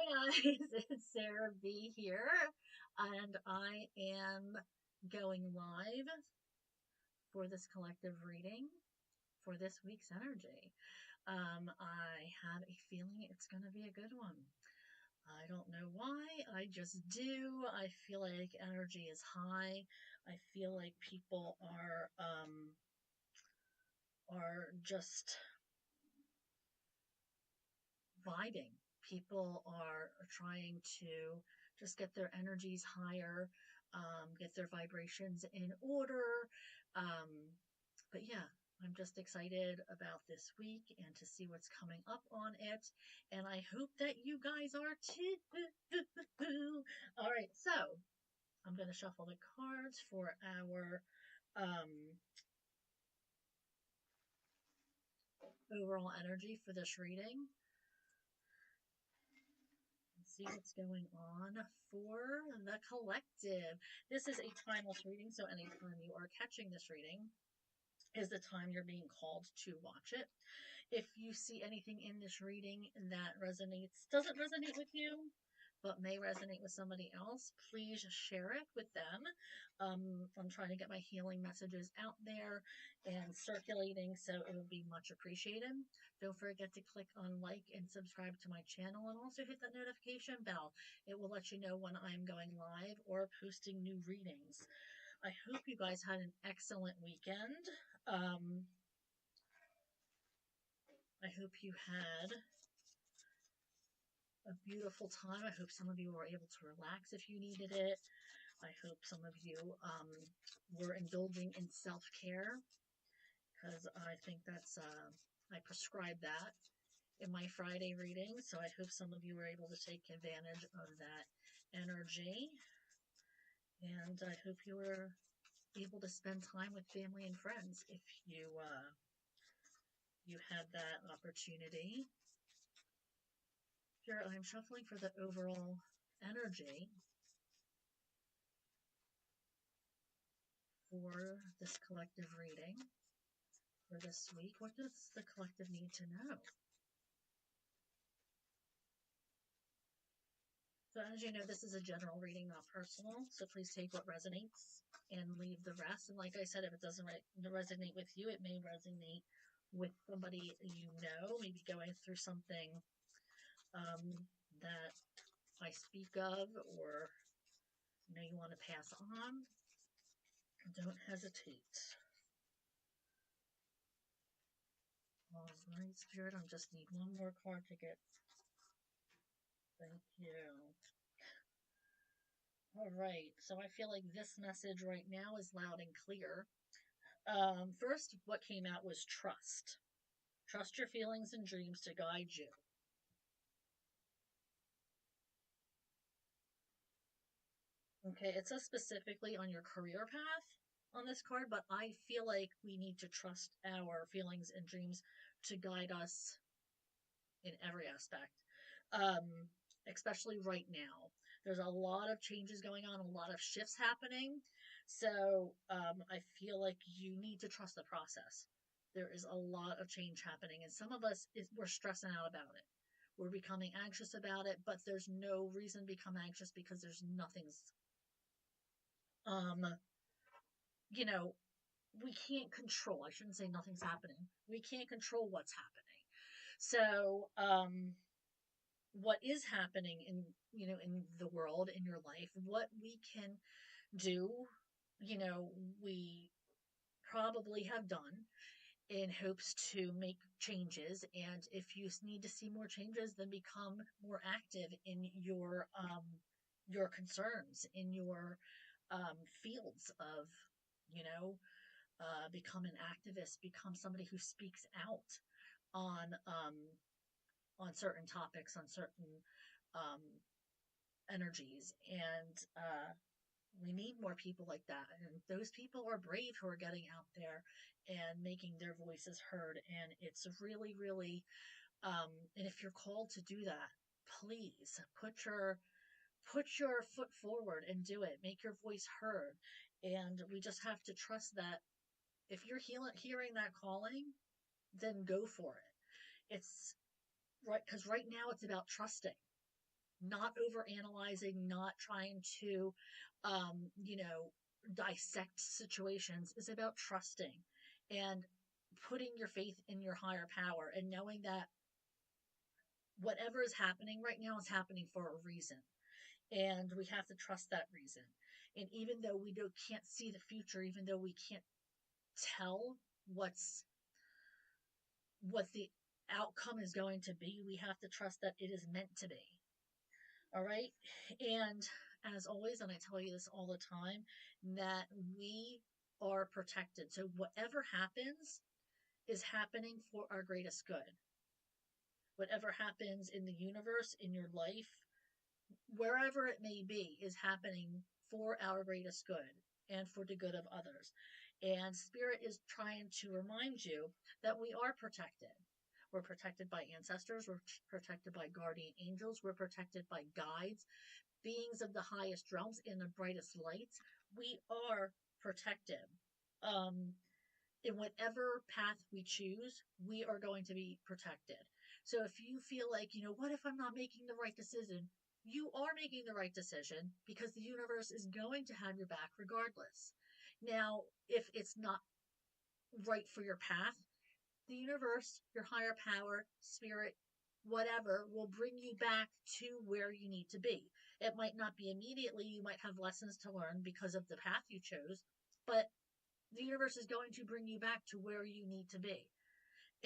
Hey guys, it's Sarah B here, and I am going live for this collective reading for this week's energy. I have a feeling it's going to be a good one. I don't know why, I just do. I feel like energy is high. I feel like people are just vibing. People are trying to just get their energies higher, get their vibrations in order. Um, but yeah, I'm just excited about this week and to see what's coming up on it. And I hope that you guys are too. All right, so I'm going to shuffle the cards for our overall energy for this reading. See what's going on for the collective. This is a timeless reading, so anytime you are catching this reading is the time you're being called to watch it. If you see anything in this reading that doesn't resonate with you, but may resonate with somebody else, please share it with them. I'm trying to get my healing messages out there and circulating, so it would be much appreciated. Don't forget to click on like and subscribe to my channel, and also hit that notification bell. It will let you know when I'm going live or posting new readings. I hope you guys had an excellent weekend. I hope you had a beautiful time. I hope some of you were able to relax if you needed it. I hope some of you were indulging in self-care, because I think I prescribe that in my Friday reading. So I hope some of you were able to take advantage of that energy. And I hope you were able to spend time with family and friends if you had that opportunity. Here I'm shuffling for the overall energy for this collective reading for this week. What does the collective need to know? So as you know, this is a general reading, not personal. So please take what resonates and leave the rest. And like I said, if it doesn't resonate with you, it may resonate with somebody you know, maybe going through something that I speak of, or you want to pass on. Don't hesitate. All right, Spirit, I just need one more card to get. Thank you. All right, so I feel like this message right now is loud and clear. First, what came out was trust. Trust your feelings and dreams to guide you. Okay, it says specifically on your career path on this card, but I feel like we need to trust our feelings and dreams to guide us in every aspect, especially right now. There's a lot of changes going on, a lot of shifts happening. So I feel like you need to trust the process. There is a lot of change happening, and some of us, we're stressing out about it. We're becoming anxious about it, but there's no reason to become anxious because there's nothing's, um, you know, we can't control. I shouldn't say nothing's happening. We can't control what's happening. So, what is happening in the world, in your life, what we can do, we probably have done in hopes to make changes. And if you need to see more changes, then become more active in your concerns, in your fields of, you know become an activist, become somebody who speaks out on certain topics, on certain um, energies. And we need more people like that. And those people are brave who are getting out there and making their voices heard. And it's really, really, and if you're called to do that, please put your foot forward and do it. Make your voice heard. And we just have to trust that if you're hearing that calling, then go for it. It's right, because right now it's about trusting. not over analyzing, not trying to, you know, dissect situations. Is about trusting and putting your faith in your higher power and knowing that whatever is happening right now is happening for a reason. And we have to trust that reason. And even though we can't see the future, even though we can't tell what the outcome is going to be, we have to trust that it is meant to be. All right. And as always, and I tell you this all the time, that we are protected. So whatever happens is happening for our greatest good. Whatever happens in the universe, in your life, wherever it may be, is happening for our greatest good and for the good of others. And Spirit is trying to remind you that we are protected. We're protected by ancestors, we're protected by guardian angels, we're protected by guides, beings of the highest realms in the brightest lights. We are protected. Um, in whatever path we choose, we are going to be protected. So if you feel like, what if I'm not making the right decision? You are making the right decision because the universe is going to have your back regardless. Now, if it's not right for your path, the universe, your higher power, spirit, whatever, will bring you back to where you need to be. It might not be immediately, you might have lessons to learn because of the path you chose, but the universe is going to bring you back to where you need to be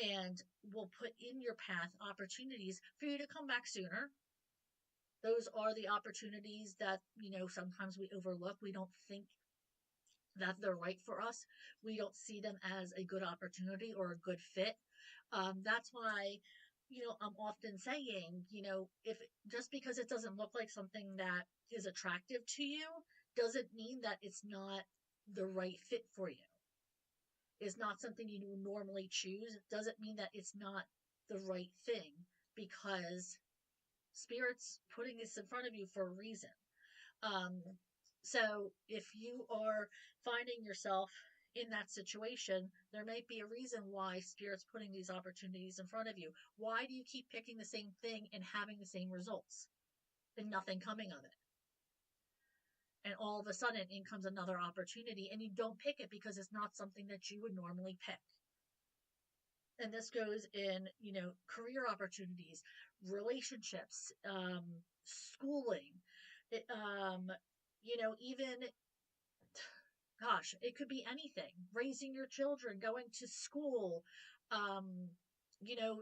and will put in your path opportunities for you to come back sooner. Those are the opportunities that, sometimes we overlook. We don't think that they're right for us. We don't see them as a good opportunity or a good fit. That's why, I'm often saying, if just because it doesn't look like something that is attractive to you, doesn't mean that it's not the right fit for you. Is not something you normally choose, doesn't mean that it's not the right thing, because Spirit's putting this in front of you for a reason. Um, so if you are finding yourself in that situation, there might be a reason why Spirit's putting these opportunities in front of you. Why do you keep picking the same thing and having the same results and nothing coming of it? And all of a sudden in comes another opportunity and you don't pick it because it's not something that you would normally pick. And this goes in, career opportunities, relationships, schooling, it, even, gosh, it could be anything. Raising your children, going to school, um, you know,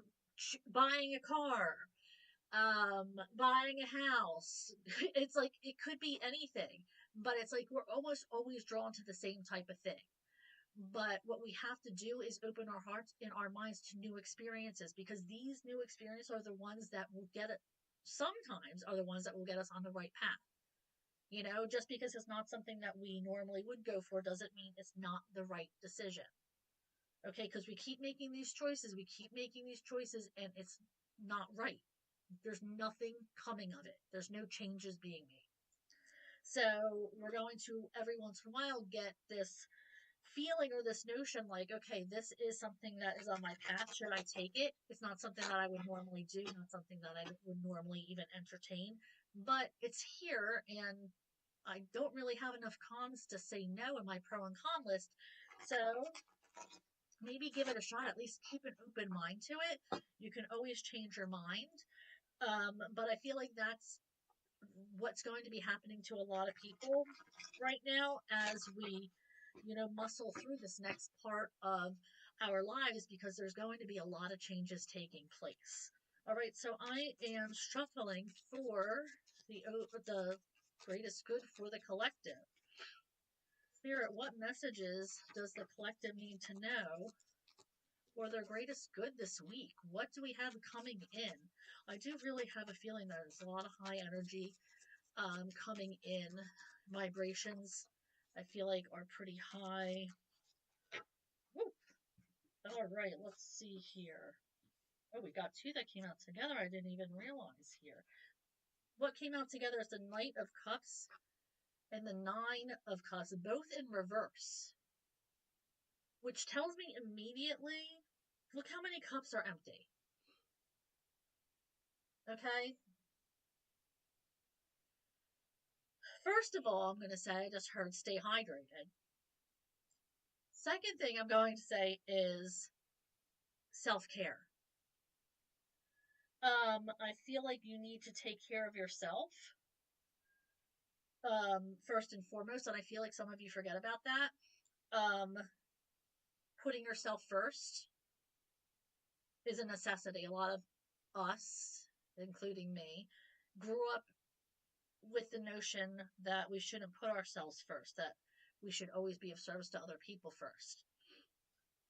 buying a car, buying a house. It's like, it could be anything, but it's like we're almost always drawn to the same type of thing. But what we have to do is open our hearts and our minds to new experiences, because these new experiences are the ones that will get it, sometimes are the ones that will get us on the right path. Just because it's not something that we normally would go for doesn't mean it's not the right decision. Okay, because we keep making these choices, and it's not right. There's nothing coming of it, there's no changes being made. So we're going to every once in a while get this feeling or this notion like, okay, this is something that is on my path. Should I take it? It's not something that I would normally do, not something that I would normally even entertain, but it's here and I don't really have enough cons to say no in my pro and con list. So maybe give it a shot, at least keep an open mind to it. You can always change your mind. But I feel like that's what's going to be happening to a lot of people right now as we, muscle through this next part of our lives, because there's going to be a lot of changes taking place. All right, so I am shuffling for the greatest good for the collective. Spirit, what messages does the collective need to know for their greatest good this week? What do we have coming in? I do really have a feeling there's a lot of high energy coming in. Vibrations, I feel like, are pretty high. Woo. All right, let's see here. Oh, we got two that came out together. I didn't even realize here. What came out together is the Knight of Cups and the Nine of Cups, both in reverse, which tells me immediately, look how many cups are empty. Okay? First of all, I'm going to say I just heard stay hydrated. Second thing I'm going to say is self care. I feel like you need to take care of yourself first and foremost, and I feel like some of you forget about that. Um, Putting yourself first is a necessity. A lot of us, including me, grew up with the notion that we shouldn't put ourselves first, that we should always be of service to other people first.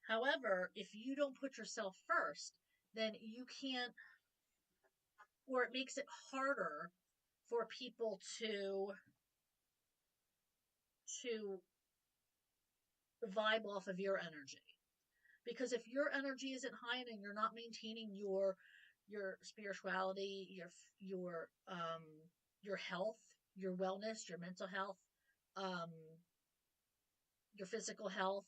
However, if you don't put yourself first, then you can't, or it makes it harder for people to vibe off of your energy. Because if your energy isn't high and you're not maintaining your spirituality, your health, your wellness, your mental health, um your physical health,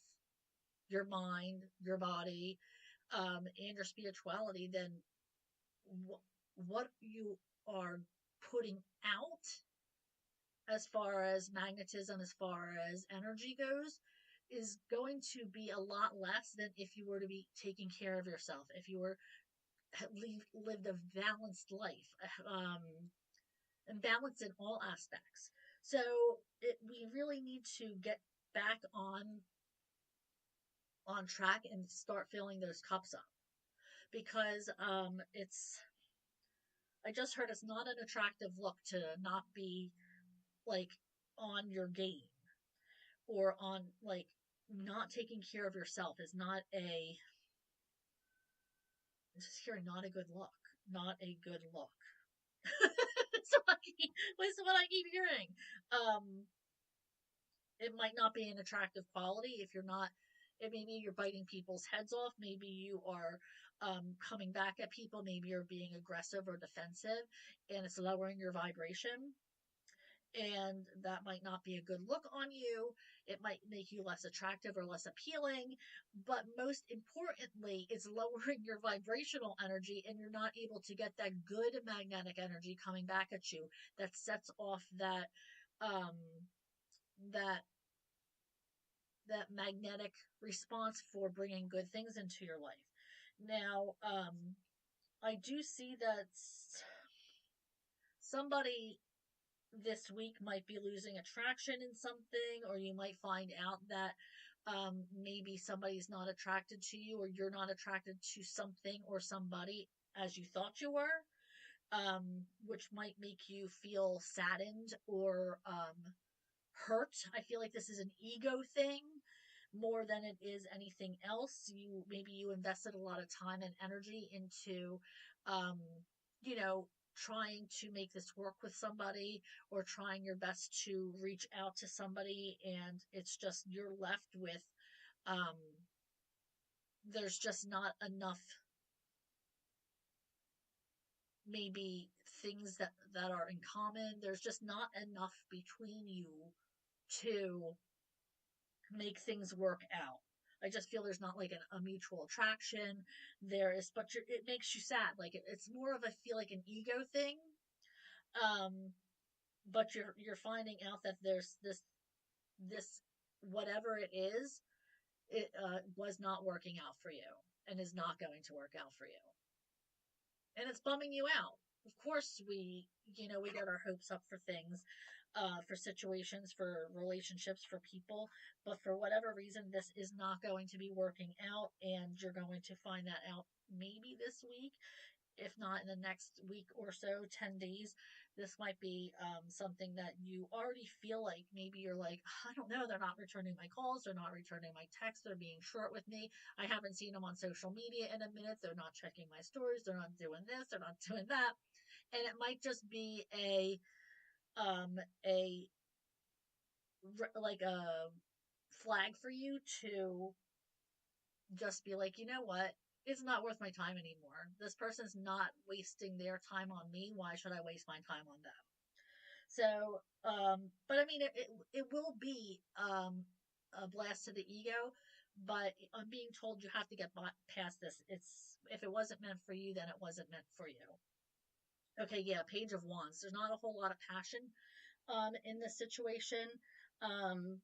your mind, your body, and your spirituality, then what you are putting out as far as magnetism, as far as energy goes, is going to be a lot less than if you were to be taking care of yourself, if you were lived a balanced life, and balance in all aspects. So we really need to get back on track and start filling those cups up, because it's I just heard it's not an attractive look to not be like on your game, or on like not taking care of yourself is not a I'm just hearing not a good look. Not a good look. So that's what I keep hearing. Um, it might not be an attractive quality if you're not. Maybe you're biting people's heads off. Maybe you are coming back at people. Maybe you're being aggressive or defensive, and it's lowering your vibration. And that might not be a good look on you. It might make you less attractive or less appealing. But most importantly, it's lowering your vibrational energy, and you're not able to get that good magnetic energy coming back at you that sets off um, that that magnetic response for bringing good things into your life. Now, I do see that somebody this week might be losing attraction in something, or you might find out that maybe somebody's not attracted to you, or you're not attracted to something or somebody as you thought you were, which might make you feel saddened or hurt. I feel like this is an ego thing more than it is anything else. You invested a lot of time and energy into, um, trying to make this work with somebody, or trying your best to reach out to somebody, and it's just you're left with, um, there's just not enough, maybe things that are in common. There's just not enough between you to make things work out. I just feel there's not like a mutual attraction. There is, but it makes you sad. Like it's more of, I feel like, an ego thing. Um, but you're finding out that there's this whatever it is, it was not working out for you, and is not going to work out for you, and it's bumming you out. Of course, we get our hopes up for things, for situations, for relationships, for people, but for whatever reason, this is not going to be working out, and you're going to find that out maybe this week, if not in the next week or so, 10 days. This might be something that you already feel like, maybe you're like, I don't know, they're not returning my calls, they're not returning my texts, they're being short with me. I haven't seen them on social media in a minute, they're not checking my stories, they're not doing this, they're not doing that. And it might just be um, a like a flag for you to just be like, you know what? It's not worth my time anymore. This person's not wasting their time on me. Why should I waste my time on them? So, but I mean, it will be a blast to the ego, but I'm being told you have to get past this. It's If it wasn't meant for you, then it wasn't meant for you. Okay, yeah, Page of Wands. There's not a whole lot of passion. in this situation. Um,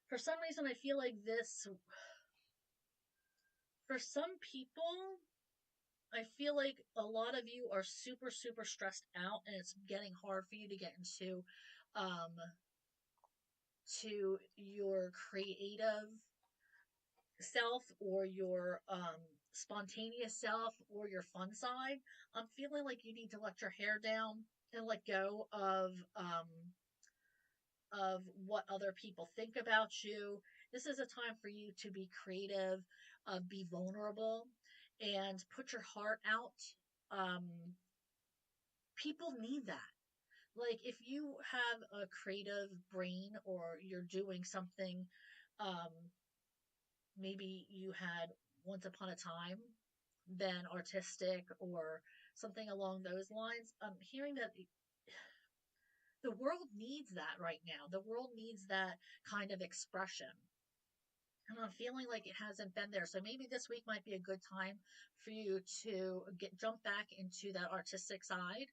for some reason, I feel like this, for some people, I feel like a lot of you are super, super stressed out, and it's getting hard for you to get um, to your creative self or your spontaneous self or your fun side. I'm feeling like you need to let your hair down and let go of what other people think about you. This is a time for you to be creative, be vulnerable, and put your heart out. Um, People need that. Like if you have a creative brain or you're doing something, um, maybe you had once upon a time been artistic or something along those lines. I'm hearing that the world needs that right now. The world needs that kind of expression. And I'm feeling like it hasn't been there. So maybe this week might be a good time for you to jump back into that artistic side.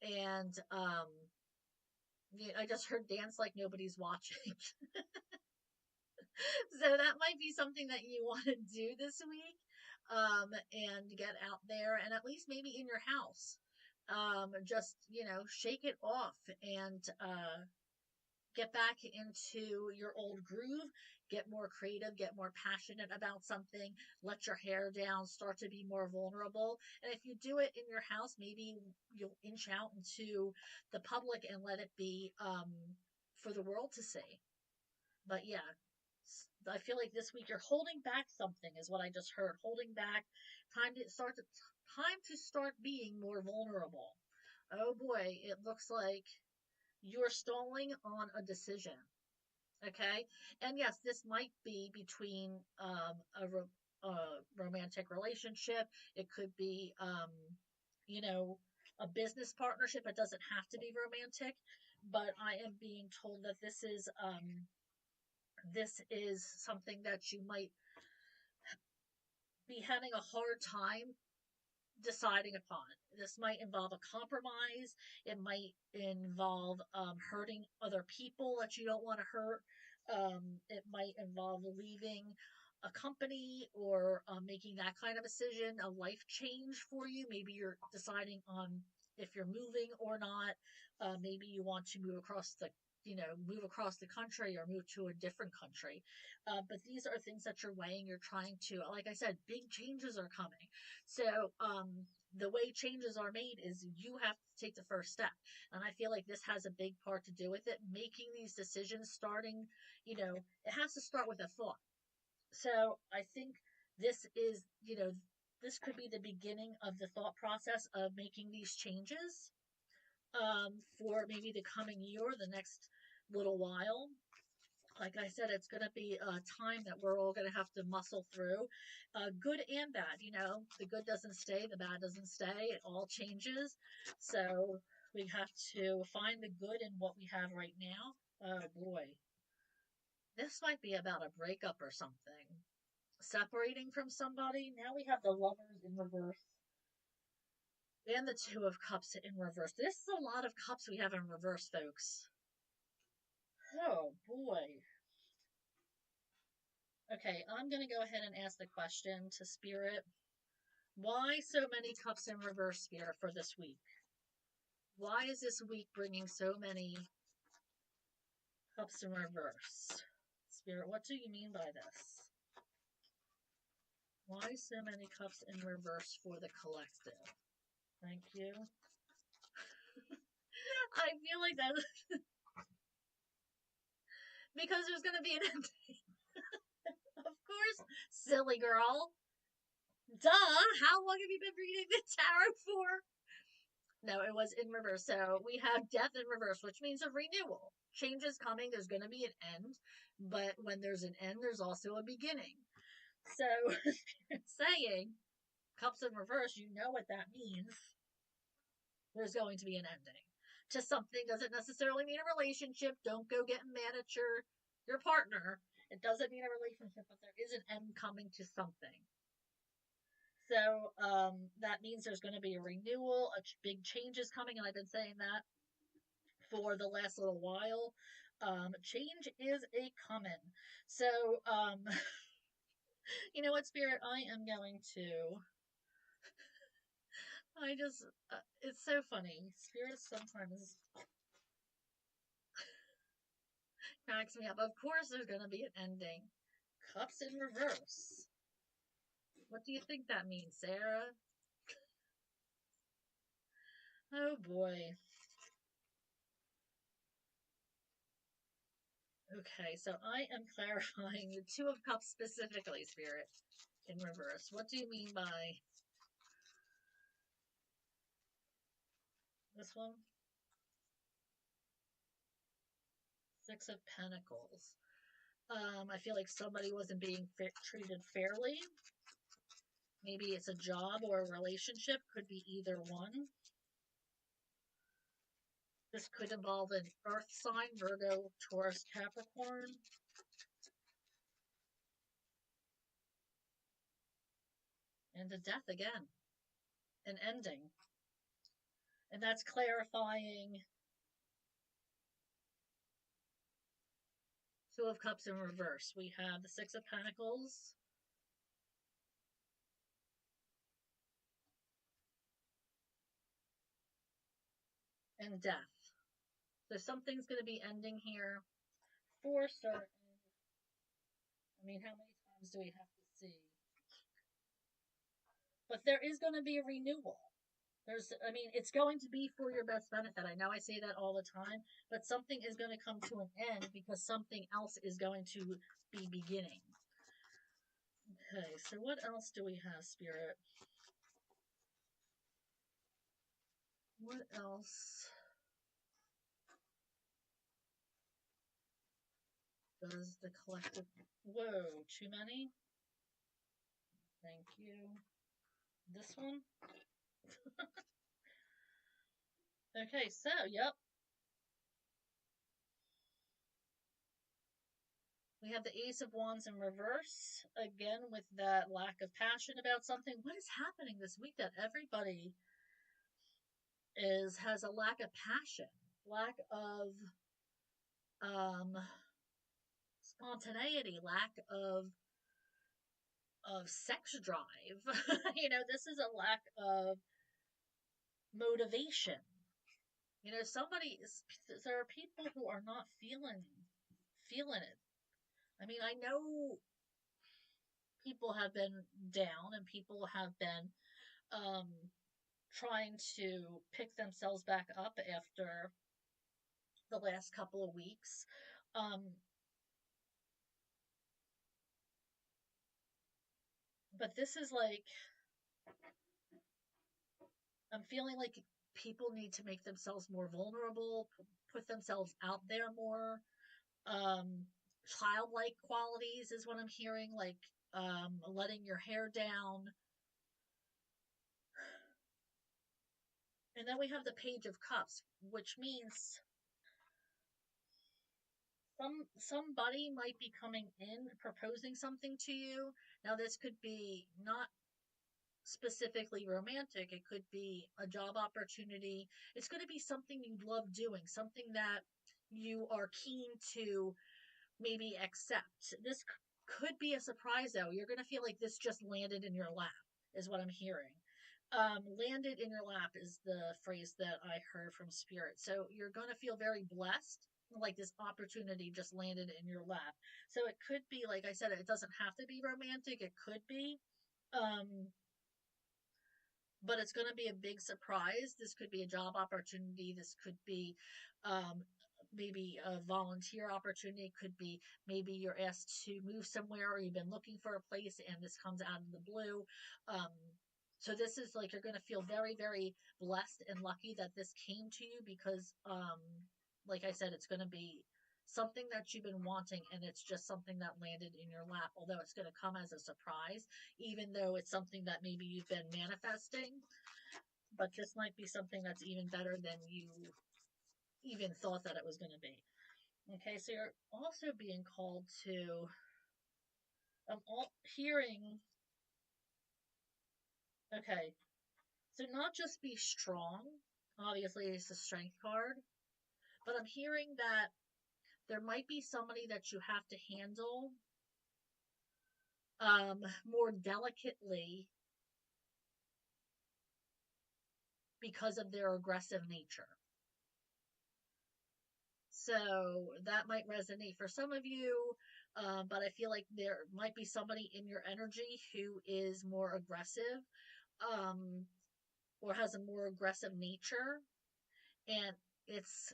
And I just heard dance like nobody's watching. So that might be something that you want to do this week, and get out there and at least maybe in your house, just shake it off and get back into your old groove, get more creative, get more passionate about something, let your hair down, start to be more vulnerable. And if you do it in your house, maybe you'll inch out into the public and let it be, for the world to see. But yeah, I feel like this week you're holding back something, is what I just heard. Holding back, time to start being more vulnerable. Oh boy, it looks like you're stalling on a decision. Okay, and yes, this might be between a romantic relationship. It could be you know a business partnership. It doesn't have to be romantic, but I am being told that this is something that you might be having a hard time deciding upon. This might involve a compromise. It might involve hurting other people that you don't want to hurt. It might involve leaving a company or making that kind of decision, a life change for you. Maybe you're deciding on if you're moving or not. Maybe you want to move across the country or move to a different country. But these are things that you're weighing. You're trying to, like I said, big changes are coming. So, the way changes are made is you have to take the first step. And I feel like this has a big part to do with it. Making these decisions, it has to start with a thought. So I think this is, this could be the beginning of the thought process of making these changes, for maybe the coming year, or the next little while. Like I said, it's going to be a time that we're all going to have to muscle through, good and bad. The good doesn't stay, the bad doesn't stay, it all changes. So we have to find the good in what we have right now. Oh boy, this might be about a breakup or something. Separating from somebody. Now we have the lovers in reverse and the two of cups in reverse. This is a lot of cups we have in reverse, folks. Oh boy. Okay, I'm going to go ahead and ask the question to Spirit. Why so many cups in reverse, Spirit, for this week? Why is this week bringing so many cups in reverse? Spirit, what do you mean by this? Why so many cups in reverse for the collective? Thank you. I feel like that because there's going to be an ending. Of course, silly girl. Duh! How long have you been reading the tarot for? No, it was in reverse. So we have death in reverse, which means a renewal. Change is coming. There's going to be an end. But when there's an end, there's also a beginning. So saying cups in reverse, you know what that means. There's going to be an ending to something. Doesn't necessarily mean a relationship. Don't go getting mad at your partner. It doesn't mean a relationship, but there is an end coming to something. So that means there's going to be a renewal, big changes coming, and I've been saying that for the last little while. Change is a common. So, you know what, Spirit? I am going to. I just. It's so funny. Spirit sometimes cracks me up. Of course, there's going to be an ending. Cups in reverse. What do you think that means, Sarah? Oh boy. Okay, so I am clarifying the Two of Cups specifically, Spirit, in reverse. What do you mean by this one? Six of Pentacles. I feel like somebody wasn't being treated fairly. Maybe it's a job or a relationship. Could be either one. This could involve an earth sign, Virgo, Taurus, Capricorn. And a death again. An ending. And that's clarifying Two of Cups in reverse. We have the Six of Pentacles and death. So something's going to be ending here for certain. I mean, how many times do we have to see? But there is going to be a renewal. I mean, it's going to be for your best benefit. I know I say that all the time, but something is going to come to an end because something else is going to be beginning. Okay, so what else do we have, Spirit? What else does the collective... Whoa, too many? Thank you. This one? Okay, so, yep. We have the Ace of Wands in reverse, again with that lack of passion about something. What is happening this week that everybody has a lack of passion, lack of spontaneity, lack of sex drive. This is a lack of motivation. There are people who are not feeling it. I mean, I know people have been down and people have been um, trying to pick themselves back up after the last couple of weeks. Um, but this is like, I'm feeling like people need to make themselves more vulnerable, put themselves out there more. Um, Childlike qualities is what I'm hearing, like letting your hair down. And then we have the Page of Cups, which means somebody might be coming in proposing something to you. Now this could be not specifically romantic, it could be a job opportunity. It's going to be something you love doing, something that you are keen to maybe accept. This could be a surprise though. You're going to feel like this just landed in your lap, is what I'm hearing. Landed in your lap is the phrase that I heard from Spirit. So you're going to feel very blessed, like this opportunity just landed in your lap. So it could be, like I said, it doesn't have to be romantic. It could be. Um, but it's going to be a big surprise. This could be a job opportunity. This could be um, maybe a volunteer opportunity. It could be maybe you're asked to move somewhere or you've been looking for a place and this comes out of the blue. Um, so this is like you're going to feel very, very blessed and lucky that this came to you because, like I said, it's going to be something that you've been wanting and it's just something that landed in your lap, although it's going to come as a surprise, even though it's something that maybe you've been manifesting. But this might be something that's even better than you even thought that it was going to be. Okay, so you're also being called to, I'm all hearing, okay, so not just be strong, obviously it's a strength card, But I'm hearing that there might be somebody that you have to handle more delicately because of their aggressive nature. So that might resonate for some of you, but I feel like there might be somebody in your energy who is more aggressive, um, or has a more aggressive nature. And it's,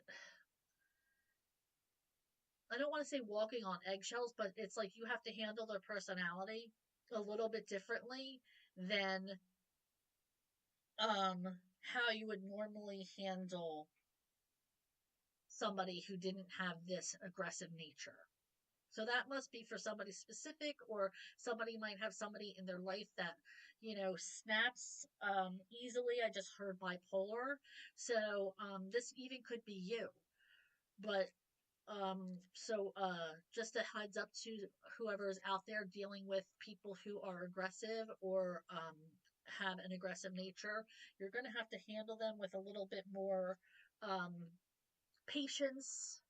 I don't want to say walking on eggshells, but it's like you have to handle their personality a little bit differently than how you would normally handle somebody who didn't have this aggressive nature. So that must be for somebody specific, or somebody might have somebody in their life that, snaps easily. I just heard bipolar. So this even could be you. But just a heads up to whoever is out there dealing with people who are aggressive, or have an aggressive nature. You're going to have to handle them with a little bit more um, patience,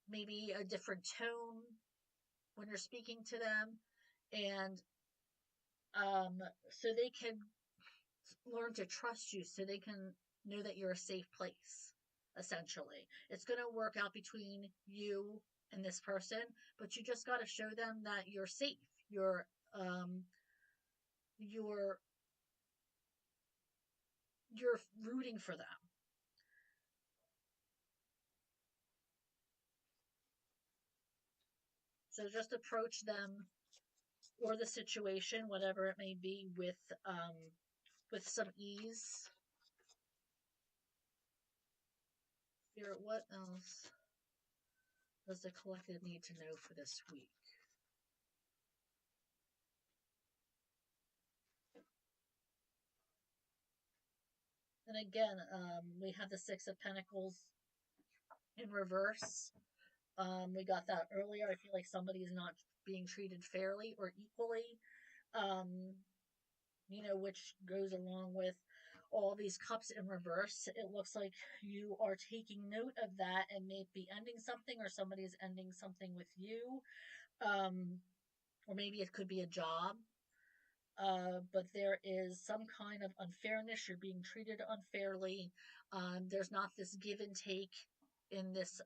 maybe a different tone when you're speaking to them, and so they can learn to trust you, so they can know that you're a safe place. Essentially, it's going to work out between you and this person, but you just got to show them that you're safe. You're you're rooting for them. So just approach them, or the situation, whatever it may be, with some ease. Spirit, what else does the collective need to know for this week? And again, we have the Six of Pentacles in reverse. We got that earlier. I feel like somebody is not being treated fairly or equally, um, which goes along with all these cups in reverse. It looks like you are taking note of that and maybe ending something, or somebody is ending something with you. Um, or maybe it could be a job. But there is some kind of unfairness. You're being treated unfairly. There's not this give and take in this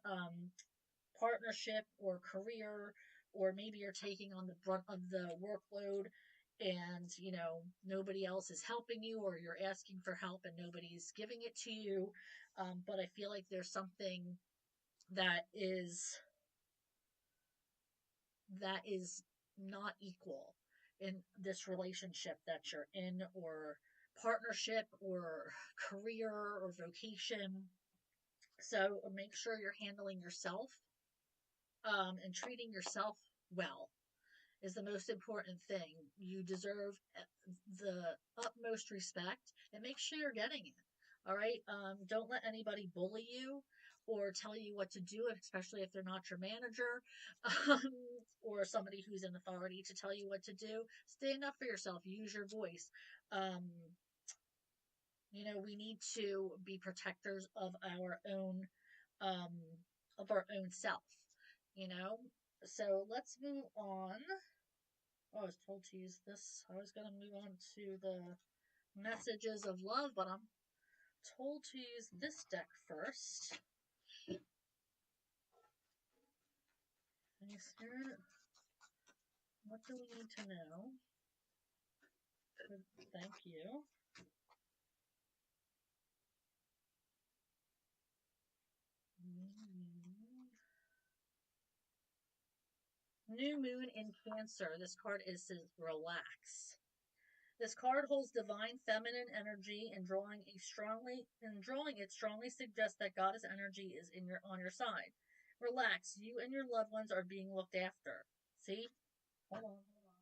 partnership or career, or maybe you're taking on the brunt of the workload, and nobody else is helping you, or you're asking for help and nobody's giving it to you. But I feel like there's something that is that is not equal in this relationship that you're in, or partnership, or career, or vocation. So make sure you're handling yourself, and treating yourself well is the most important thing. You deserve the utmost respect, and make sure you're getting it. All right. Don't let anybody bully you or tell you what to do, especially if they're not your manager, um, or somebody who's in authority to tell you what to do. Stand up for yourself. Use your voice. Um, we need to be protectors um, of our own self. You know. So let's move on. Oh, I was told to use this. I was going to move on to the messages of love, but I'm told to use this deck first. Hey, Spirit, what do we need to know? Thank you. New Moon in Cancer. This card says relax. This card holds divine feminine energy, and drawing it strongly suggests that goddess energy is on your side. Relax. You and your loved ones are being looked after. See? Hold on, hold on.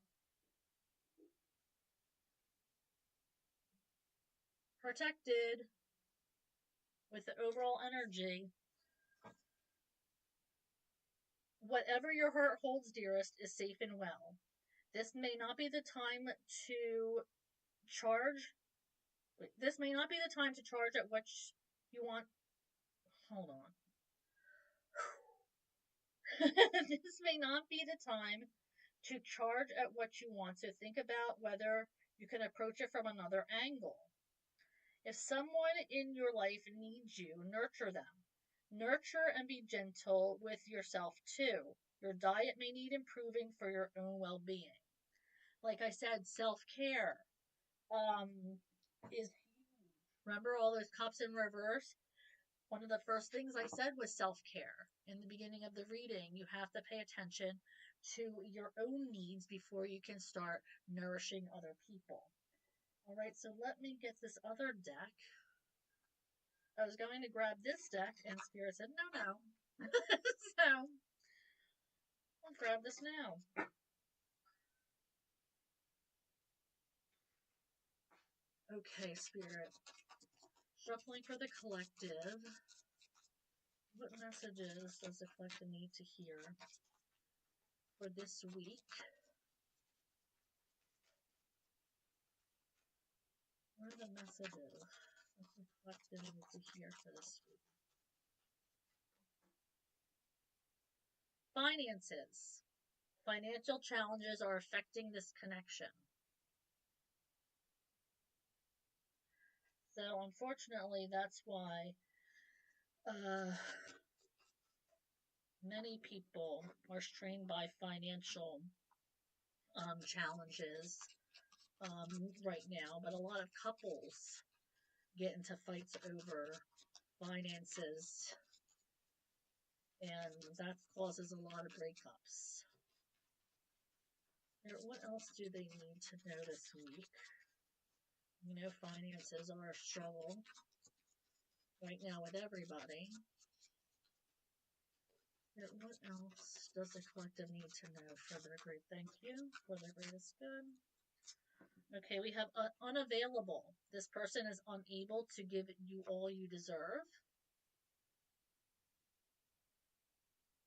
Protected with the overall energy. Whatever your heart holds dearest is safe and well. This may not be the time to charge. This may not be the time to charge at what you want. Hold on. This may not be the time to charge at what you want, so think about whether you can approach it from another angle. If someone in your life needs you, nurture them. Nurture and be gentle with yourself too. Your diet may need improving for your own well being. Like I said, self care is huge. Remember all those cups in reverse? One of the first things I said was self care. In the beginning of the reading, you have to pay attention to your own needs before you can start nourishing other people. All right, so let me get this other deck. I was going to grab this deck, and Spirit said, no, no. So I'll grab this now. Okay, Spirit. Shuffling for the collective. What messages does the collective need to hear for this week? What are the messages that the collective needs to hear for this week? Finances. Financial challenges are affecting this connection. So, unfortunately, that's why many people are strained by financial challenges right now, but a lot of couples get into fights over finances, and that causes a lot of breakups. What else do they need to know this week? You know, finances are a struggle right now with everybody. What else does the collective need to know for their great thank you, for their greatest good? Okay, we have unavailable. This person is unable to give you all you deserve.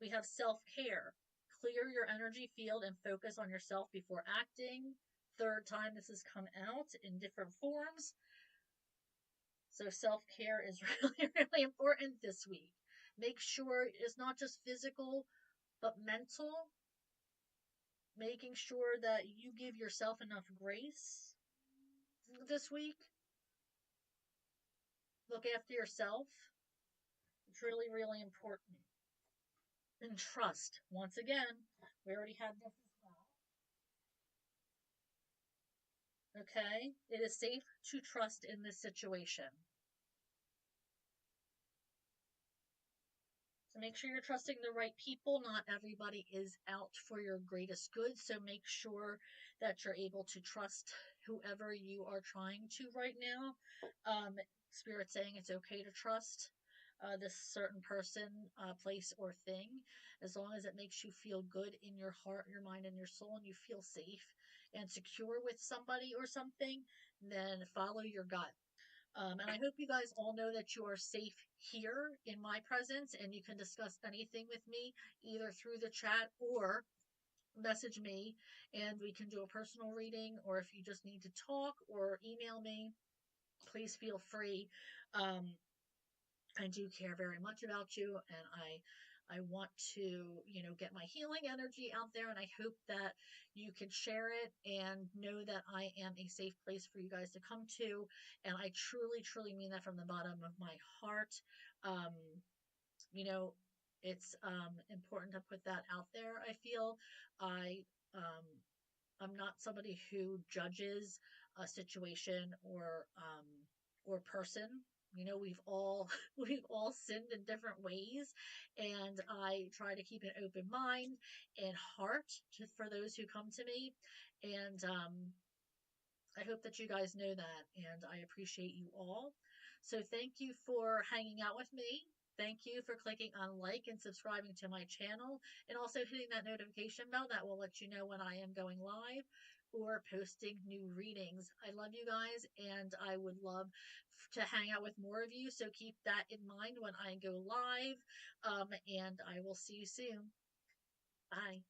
We have self-care. Clear your energy field and focus on yourself before acting. Third time this has come out in different forms. So self-care is really, really important this week. Make sure it's not just physical, but mental. Making sure that you give yourself enough grace this week. Look after yourself. It's really, really important. And trust. Once again, we already had this as well. Okay? It is safe to trust in this situation. So make sure you're trusting the right people. Not everybody is out for your greatest good. So make sure that you're able to trust whoever you are trying to right now. Spirit saying it's okay to trust this certain person, place, or thing, as long as it makes you feel good in your heart, your mind, and your soul, and you feel safe and secure with somebody or something, then follow your gut. And I hope you guys all know that you are safe here in my presence and you can discuss anything with me either through the chat or message me and we can do a personal reading, or if you just need to talk or email me, please feel free. Um, I do care very much about you, and I want to, get my healing energy out there, and I hope that you can share it and know that I am a safe place for you guys to come to, and I truly, truly mean that from the bottom of my heart. Um, you know, it's important to put that out there. I feel I um, I'm not somebody who judges a situation or person. We've all we've all sinned in different ways, and I try to keep an open mind and heart for those who come to me. And I hope that you guys know that, and I appreciate you all. So thank you for hanging out with me. Thank you for clicking on like and subscribing to my channel, and also hitting that notification bell that will let you know when I am going live or posting new readings. I love you guys, and I would love to hang out with more of you. So keep that in mind when I go live, and I will see you soon. Bye.